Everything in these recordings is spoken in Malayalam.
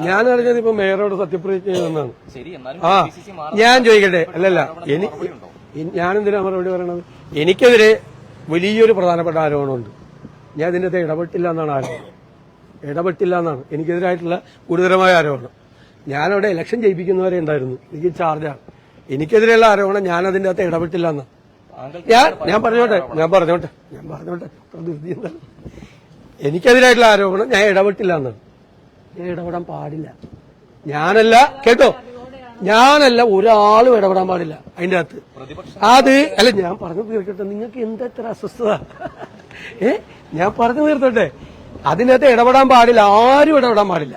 ഞാൻ അറിഞ്ഞത് ഇപ്പൊ മേയറോട് സത്യപ്രതിജ്ഞ ചെയ്യുന്നതാണ്. ഞാൻ ചോദിക്കട്ടെ, അല്ലല്ല, ഞാനെന്തിനാ മറുപടി പറയണത്? എനിക്കെതിരെ വലിയൊരു പ്രധാനപ്പെട്ട ആരോപണമുണ്ട്. ഞാൻ ഇതിന്റെ ഇടപെട്ടില്ല എന്നാണ് ആരോപണം. ഇടപെട്ടില്ല എന്നാണ് എനിക്കെതിരായിട്ടുള്ള ഗുരുതരമായ ആരോപണം. ഞാനവിടെ ഇലക്ഷൻ ജയിപ്പിക്കുന്നവരെ ഉണ്ടായിരുന്നു, എനിക്ക് ചാർജാണ്. എനിക്കെതിരെയുള്ള ആരോപണം ഞാൻ അതിന്റെ അകത്ത് ഇടപെട്ടില്ല എന്നാണ്. ഞാൻ പറഞ്ഞോട്ടെ എനിക്കെതിരായിട്ടുള്ള ആരോപണം ഞാൻ ഇടപെട്ടില്ല എന്നാണ്. ഞാൻ ഇടപെടാൻ പാടില്ല. ഞാനല്ല ഒരാളും ഇടപെടാൻ പാടില്ല അതിന്റെ അകത്ത്. അല്ല, ഞാൻ പറഞ്ഞു തീർക്കട്ടെ. നിങ്ങൾക്ക് എന്താ ഇത്ര അസ്വസ്ഥത? ഞാൻ പറഞ്ഞു തീർത്തോട്ടെ. അതിനകത്ത് ഇടപെടാൻ പാടില്ല, ആരും ഇടപെടാൻ പാടില്ല.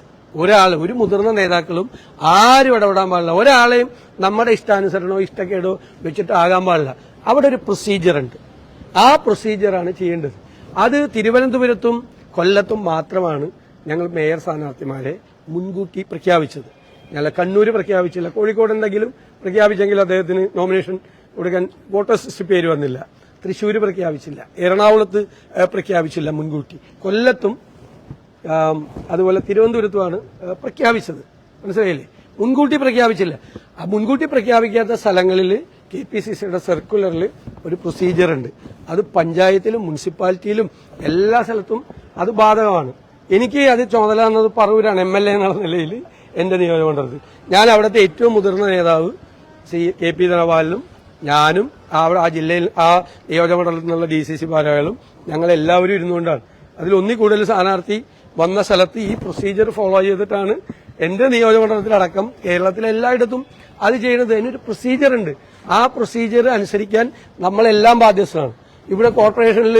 ഒരു മുതിർന്ന നേതാക്കളും ആരും ഇടപെടാൻ പാടില്ല. ഒരാളെയും നമ്മുടെ ഇഷ്ടാനുസരണോ ഇഷ്ടക്കേടോ വെച്ചിട്ട് ആകാൻ പാടില്ല. അവിടെ ഒരു പ്രൊസീജിയർ ഉണ്ട്. ആ പ്രൊസീജിയറാണ് ചെയ്യേണ്ടത്. അത് തിരുവനന്തപുരത്തും കൊല്ലത്തും മാത്രമാണ് ഞങ്ങൾ മേയർ സ്ഥാനാർത്ഥിമാരെ മുൻകൂട്ടി പ്രഖ്യാപിച്ചത്. ഞങ്ങൾ കണ്ണൂര് പ്രഖ്യാപിച്ചില്ല. കോഴിക്കോട് എന്തെങ്കിലും പ്രഖ്യാപിച്ചെങ്കിൽ അദ്ദേഹത്തിന് നോമിനേഷൻ കൊടുക്കാൻ വോട്ടേഴ്സ് ലിസ്റ്റ് പേര് വന്നില്ല. തൃശ്ശൂര് പ്രഖ്യാപിച്ചില്ല. എറണാകുളത്ത് പ്രഖ്യാപിച്ചില്ല മുൻകൂട്ടി. കൊല്ലത്തും അതുപോലെ തിരുവനന്തപുരത്തുമാണ് പ്രഖ്യാപിച്ചത്. മനസ്സിലായില്ലേ? മുൻകൂട്ടി പ്രഖ്യാപിച്ചില്ല. ആ മുൻകൂട്ടി പ്രഖ്യാപിക്കാത്ത സ്ഥലങ്ങളിൽ KPCCയുടെ സർക്കുലറിൽ ഒരു പ്രൊസീജിയർ ഉണ്ട്. അത് പഞ്ചായത്തിലും മുനിസിപ്പാലിറ്റിയിലും എല്ലാ സ്ഥലത്തും അത് ബാധകമാണ്. എനിക്ക് അത് ചുമതല എന്നത് പറവൂരാണ്. MLA എന്നുള്ള നിലയിൽ എന്റെ നിയോജകമണ്ഡലത്തിൽ ഞാൻ അവിടുത്തെ ഏറ്റവും മുതിർന്ന നേതാവ് KP ധനപാലനും ഞാനും അവിടെ ആ ജില്ലയിൽ ആ നിയോജകമണ്ഡലത്തിൽ നിന്നുള്ള DCC ഭാരവാഹികളും ഞങ്ങൾ എല്ലാവരും ഇരുന്നുകൊണ്ടാണ്. അതിൽ ഒന്നിൽ കൂടുതൽ സ്ഥാനാർത്ഥി വന്ന സ്ഥലത്ത് ഈ പ്രൊസീജിയർ ഫോളോ ചെയ്തിട്ടാണ് എന്റെ നിയോജകമണ്ഡലത്തിലടക്കം കേരളത്തിലെ എല്ലായിടത്തും അത് ചെയ്യുന്നത്. അതിനൊരു പ്രൊസീജിയർ ഉണ്ട്. ആ പ്രൊസീജിയർ അനുസരിക്കാൻ നമ്മളെല്ലാം ബാധ്യസ്ഥരാണ്. ഇവിടെ കോർപ്പറേഷനിൽ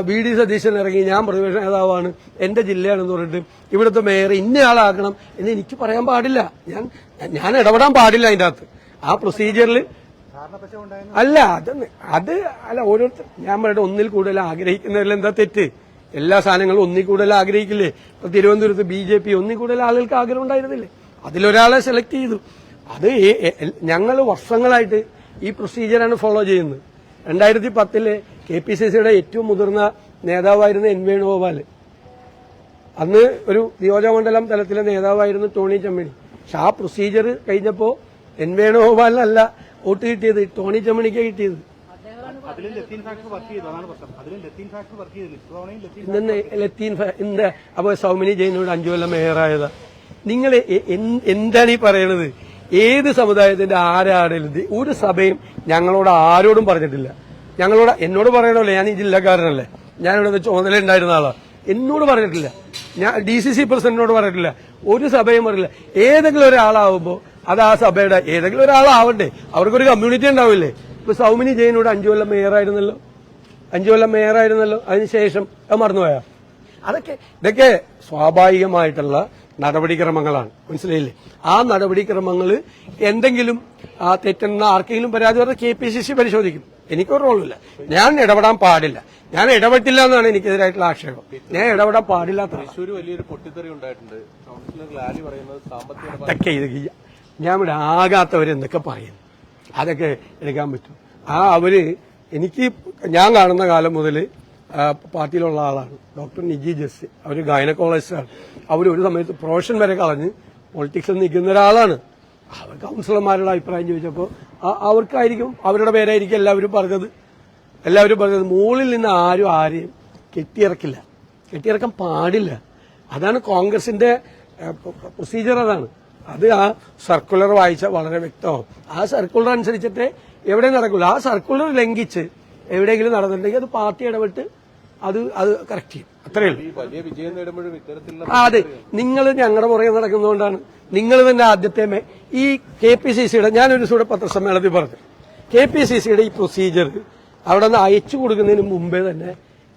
VD സതീശൻ ഇറങ്ങി ഞാൻ പ്രതിപക്ഷ നേതാവാണ്, എന്റെ ജില്ലയാണെന്ന് പറഞ്ഞിട്ട് ഇവിടുത്തെ മേയർ ഇന്നയാളാക്കണം എന്ന് എനിക്ക് പറയാൻ പാടില്ല. ഞാൻ ഇടപെടാൻ പാടില്ല അതിന്റെ അകത്ത്. ആ പ്രൊസീജിയറിൽ അല്ല ഓരോരുത്തർ ഞാൻ പറയട്ടെ, ഒന്നിൽ കൂടുതൽ ആഗ്രഹിക്കുന്നവരിൽ എന്താ തെറ്റ്? എല്ലാ സാധനങ്ങളും ഒന്നിൽ കൂടുതൽ ആഗ്രഹിക്കില്ലേ? ഇപ്പൊ തിരുവനന്തപുരത്ത് BJP ഒന്നിൽ കൂടുതൽ ആളുകൾക്ക് ആഗ്രഹം ഉണ്ടായിരുന്നില്ലേ? അതിലൊരാളെ സെലക്ട് ചെയ്തു. അത് ഞങ്ങൾ വർഷങ്ങളായിട്ട് ഈ പ്രൊസീജിയറാണ് ഫോളോ ചെയ്യുന്നത്. 2010 KPCCയുടെ ഏറ്റവും മുതിർന്ന നേതാവായിരുന്ന N വേണുഗോപാൽ, അന്ന് ഒരു നിയോജകമണ്ഡലം തലത്തിലെ നേതാവായിരുന്നു ടോണി ചെമ്മണി. പക്ഷെ ആ പ്രൊസീജിയർ കഴിഞ്ഞപ്പോ N വേണുഗോപാലിനല്ല വോട്ട് കിട്ടിയത്, ടോണി ചെമ്മണിക്ക് കിട്ടിയത്. അപ്പൊ സൗമിനി ജെയിനോട് 5 കൊല്ലം മേയറായതാ. നിങ്ങൾ എന്താണ് ഈ പറയണത്? ഏത് സമുദായത്തിന്റെ ആരാടരുത്? ഒരു സഭയും ഞങ്ങളോട് ആരോടും പറഞ്ഞിട്ടില്ല. എന്നോട് പറയണമല്ലേ, ഞാൻ ഈ ജില്ലക്കാരനല്ലേ, ഞാനിവിടെ ചുമതല ഉണ്ടായിരുന്ന ആളാ. എന്നോട് പറഞ്ഞിട്ടില്ല. ഞാൻ DCC പ്രസിഡന്റിനോട് പറഞ്ഞിട്ടില്ല. ഒരു സഭയും പറഞ്ഞില്ല. ഏതെങ്കിലും ഒരാളാവുമ്പോ അത് ആ സഭയുടെ ഏതെങ്കിലും ഒരാളാവണ്ടേ, അവർക്കൊരു കമ്മ്യൂണിറ്റി ഉണ്ടാവില്ലേ? ഇപ്പൊ സൗമിനി ജെയിനോട് 5 കൊല്ലം മേയറായിരുന്നല്ലോ. അതിനുശേഷം അത് മറന്നുപോയാ? ഇതൊക്കെ സ്വാഭാവികമായിട്ടുള്ള നടപടിക്രമങ്ങളാണ്. മനസ്സിലായില്ലേ? ആ നടപടിക്രമങ്ങൾ എന്തെങ്കിലും തെറ്റുന്ന ആർക്കെങ്കിലും പരാതി പറഞ്ഞാൽ KPCC പരിശോധിക്കും. എനിക്കൊരു റോളില്ല. ഞാൻ ഇടപെടാൻ പാടില്ല. ഞാൻ ഇടപെട്ടില്ല എന്നാണ് എനിക്കെതിരായിട്ടുള്ള ആക്ഷേപം. ഞാൻ ഇടപെടാൻ പാടില്ലാത്ത വലിയൊരു പൊട്ടിത്തെറി ഉണ്ടായിട്ടുണ്ട്. അതൊക്കെ ഞാൻ ഇവിടെ ആകാത്തവരെന്തൊക്കെ പറയുന്നു, അതൊക്കെ എടുക്കാൻ പറ്റും. ഞാൻ കാണുന്ന കാലം മുതൽ പാർട്ടിയിലുള്ള ആളാണ് ഡോക്ടർ നിജി ജസ്. അവർ ഗൈനക്കോളജിസ്റ്റാണ്. ഒരു സമയത്ത് പ്രൊഫഷൻ വരെ കളഞ്ഞ് പൊളിറ്റിക്സിൽ നിൽക്കുന്ന ഒരാളാണ്. അവർ കൗൺസിലർമാരുടെ അഭിപ്രായം ചോദിച്ചപ്പോൾ അവർക്കായിരിക്കും, അവരുടെ പേരായിരിക്കും എല്ലാവരും പറഞ്ഞത്. മുകളിൽ നിന്ന് ആരെയും കെട്ടിയിറക്കാൻ പാടില്ല. അതാണ് കോൺഗ്രസിന്റെ പ്രൊസീജിയർ. അത് ആ സർക്കുലർ വായിച്ചാൽ വളരെ വ്യക്തമാവും. ആ സർക്കുലർ അനുസരിച്ചിട്ട് എവിടെ നടക്കില്ല. ആ സർക്കുലർ ലംഘിച്ച് എവിടെയെങ്കിലും നടന്നിട്ടുണ്ടെങ്കിൽ അത് പാർട്ടി ഇടപെട്ട് അത് കറക്റ്റ് ചെയ്യും. അത്രയേ ഉള്ളൂ. അതെ, നിങ്ങൾ ഞങ്ങളുടെ പുറകെ നടക്കുന്നതുകൊണ്ടാണ്. നിങ്ങൾ തന്നെ ആദ്യത്തെ ഈ KPCCയുടെ ഞാനൊരു ദിവസം പത്രസമ്മേളനത്തിൽ പറഞ്ഞു, KPCCയുടെ ഈ പ്രൊസീജിയർ അവിടെ നിന്ന് അയച്ചു കൊടുക്കുന്നതിന് മുമ്പേ തന്നെ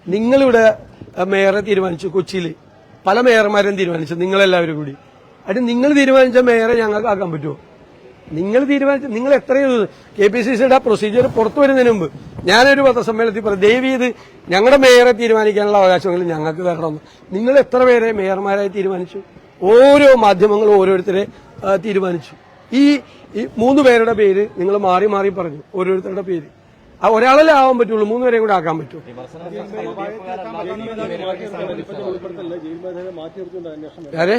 നിങ്ങളിവിടെ മേയറെ തീരുമാനിച്ചു. കൊച്ചിയിൽ പല മേയർമാരും തീരുമാനിച്ചു, നിങ്ങളെല്ലാവരും കൂടി. അത് നിങ്ങൾ തീരുമാനിച്ച മേയറെ ഞങ്ങൾക്ക് ആക്കാൻ പറ്റുമോ? നിങ്ങൾ എത്രയോ KPCCയുടെ പ്രൊസീജിയർ പുറത്തു വരുന്നതിന് മുമ്പ് ഞാനൊരു പത്രസമ്മേളനത്തിൽ പറഞ്ഞു, ദയവ് ചെയ്ത് ഞങ്ങളുടെ മേയറെ തീരുമാനിക്കാനുള്ള അവകാശമെങ്കിലും ഞങ്ങൾക്ക് തരണമെന്ന്. നിങ്ങൾ എത്ര പേരെ മേയർമാരായി തീരുമാനിച്ചു? ഓരോ മാധ്യമങ്ങളും ഓരോരുത്തരെ തീരുമാനിച്ചു. ഈ 3 പേരുടെ പേര് നിങ്ങൾ മാറി മാറി പറഞ്ഞു, ഓരോരുത്തരുടെ പേര്. ഒരാളല്ലേ ആവാൻ പറ്റുള്ളൂ, 3 പേരെയും കൂടെ ആക്കാൻ പറ്റുമോ? ആരെ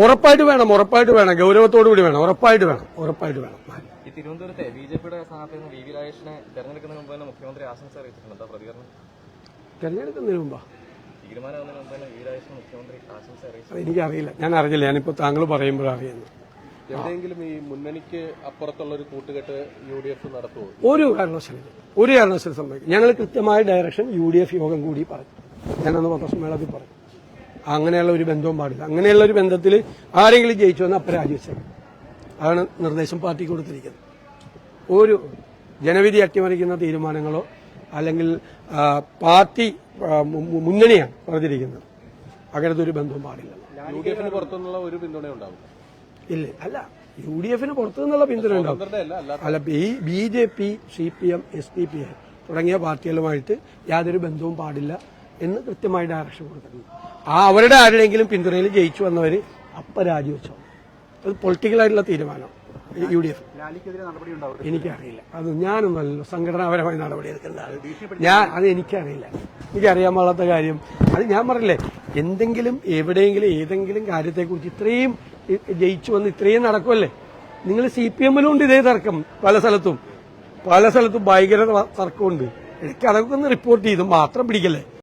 ഉറപ്പായിട്ട് വേണം, ഉറപ്പായിട്ട് വേണം, ഗൗരവത്തോടു കൂടി വേണം, ഉറപ്പായിട്ട് വേണം, ഉറപ്പായിട്ട് വേണം. ഈ തിരുവനന്തപുരത്തെ ബിജെപിയുടെ സ്ഥാനാർത്ഥി വി രാജേഷിനെ തെരഞ്ഞെടുക്കുന്നതിന് മുമ്പ് തന്നെ മുഖ്യമന്ത്രി ആശംസ അറിയിച്ചിട്ടുണ്ട്. എന്താ പ്രതികരണം? തെരഞ്ഞെടുക്കുന്നതിന് മുമ്പാ തീരുമാനമാകുന്നതിന് മുമ്പ് തന്നെ വി രാജേഷിന് മുഖ്യമന്ത്രി ആശംസ അറിയിച്ചു. എനിക്കറിയില്ല, ഞാൻ അറിഞ്ഞില്ല. ഞാനിപ്പോ താങ്കൾ പറയുമ്പോഴറിയുന്നു. എവിടെയെങ്കിലും ഈ മുന്നണിക്ക് അപ്പുറത്തുള്ള ഒരു കൂട്ടുകെട്ട് UDF നടത്തുമോ? ഒരു കാരണവശാലും സംഭവിക്കും. ഞങ്ങൾ കൃത്യമായ ഡയറക്ഷൻ UDF യോഗം കൂടി പറഞ്ഞു. ഞാനന്ന് പത്രസമ്മേളനത്തിൽ പറഞ്ഞു, അങ്ങനെയുള്ള ഒരു ബന്ധവും പാടില്ല. അങ്ങനെയുള്ള ഒരു ബന്ധത്തിൽ ആരെങ്കിലും ജയിച്ചു വന്നാൽ അപ്പം രാജിവെച്ചേക്കും. അതാണ് നിർദ്ദേശം പാർട്ടിക്ക് കൊടുത്തിരിക്കുന്നത്. ഒരു ജനവിധി അട്ടിമറിക്കുന്ന തീരുമാനങ്ങളോ അല്ലെങ്കിൽ പാർട്ടി മുന്നണിയാണ് പറഞ്ഞിരിക്കുന്നത്, അങ്ങനത്തെ ഒരു ബന്ധവും പാടില്ല. UDF പുറത്തുനിന്നുള്ള ഒരു പിന്തുണ ഉണ്ടാവും? ഇല്ല, അല്ല, UDF പുറത്തു നിന്നുള്ള പിന്തുണ ഉണ്ടാവും. അല്ല, BJP, CPM, SDPI തുടങ്ങിയ പാർട്ടികളുമായിട്ട് യാതൊരു ബന്ധവും പാടില്ല എന്ന് കൃത്യമായി ഡയറക്ഷൻ കൊടുത്തിട്ടുണ്ട്. അവരുടെ ആരുടെയെങ്കിലും പിന്തുണയിൽ ജയിച്ചു വന്നവര് അപ്പം രാജിവെച്ചോ. അത് പൊളിറ്റിക്കലായിട്ടുള്ള തീരുമാനം. UDF എനിക്കറിയില്ല, അത് ഞാനൊന്നല്ലോ സംഘടനാപരമായി നടപടിയെടുക്കുന്നതാണ്. എനിക്കറിയാൻ പാടാത്ത കാര്യം അത് ഞാൻ പറഞ്ഞില്ലേ. എന്തെങ്കിലും എവിടെയെങ്കിലും ഏതെങ്കിലും കാര്യത്തെക്കുറിച്ച് ഇത്രയും ജയിച്ചു വന്ന് ഇത്രയും നടക്കുമല്ലേ. നിങ്ങൾ CPM-ലും ഉണ്ട് ഇതേ തർക്കം, പല സ്ഥലത്തും ഭയങ്കര തർക്കമുണ്ട്. എനിക്ക് അതൊക്കെ ഒന്ന് റിപ്പോർട്ട് ചെയ്തു മാത്രം പിടിക്കല്ലേ.